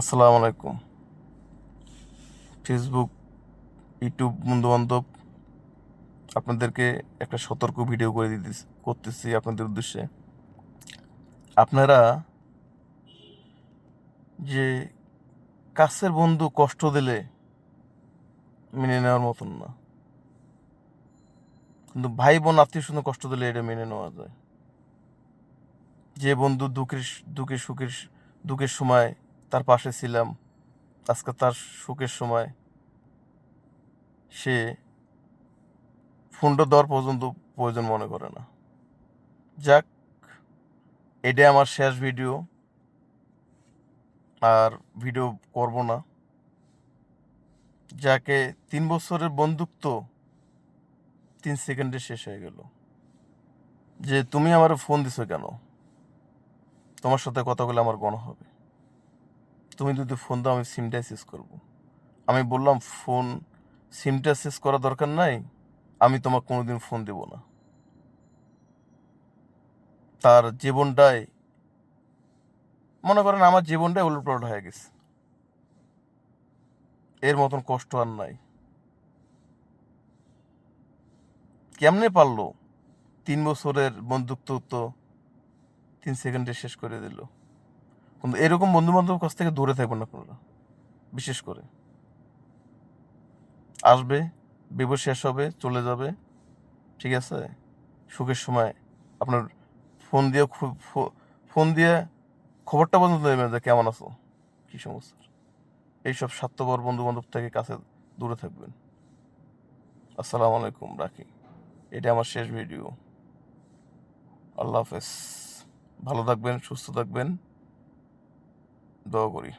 আসসালামু আলাইকুম। Facebook, YouTube বন্ধু-বান্ধব, আপনাদেরকে একটা সতর্ক ভিডিও করে করতেছি আপনাদের উদ্দেশ্যে। আপনারা যে কাছের বন্ধু কষ্ট দিলে মেনে নেওয়ার মতন না, কিন্তু ভাই বোন আত্মীয়-স্বজন কষ্ট দিলে এটা মেনে নেওয়া যায়। যে বন্ধু দুঃখের সময় তার পাশে ছিলাম, আজকে তার সুখের সময় সে ফোনটা দেওয়ার পর্যন্ত প্রয়োজন মনে করে না। যাক, এটাই আমার শেষ ভিডিও, আর ভিডিও করব না। যাকে 3 বছরের বন্ধুত্ব 3 সেকেন্ডে শেষ হয়ে গেল। যে তুমি আমার ফোন দিছো কেন? তোমার সাথে কথা বলে আমার গণ হবে। তুমি যদি ফোন দাও আমি সিমটাই চেঞ্জ করব। আমি বললাম সিমটা চেঞ্জ করা দরকার নাই, আমি তোমাকে কোনোদিন ফোন দেব না। তার জীবনটাই, মনে করেন আমার জীবনটাই উলটপালট হয়ে গেছে। এর মতন কষ্ট আর নাই। কেমনে পারলো 3 বছরের বন্ধুত্ব তো 3 সেকেন্ডে শেষ করে দিল? কিন্তু এরকম বন্ধু বান্ধব কাছ থেকে দূরে থাকবেন আপনারা। বিশেষ করে আসবে, বিপদ শেষ হবে, চলে যাবে, ঠিক আছে? সুখের সময় আপনার ফোন দিয়ে ফোন দিয়ে খবরটা পর্যন্ত নেবেন যে কেমন আছো, কি সমস্যা। এইসব স্বার্থপর বন্ধু বান্ধব থেকে কাছে দূরে থাকবেন। আসসালামু আলাইকুম, রাখি। এটা আমার শেষ ভিডিও। আল্লাহ হাফেজ। ভালো থাকবেন, সুস্থ থাকবেন, দোয়া করি।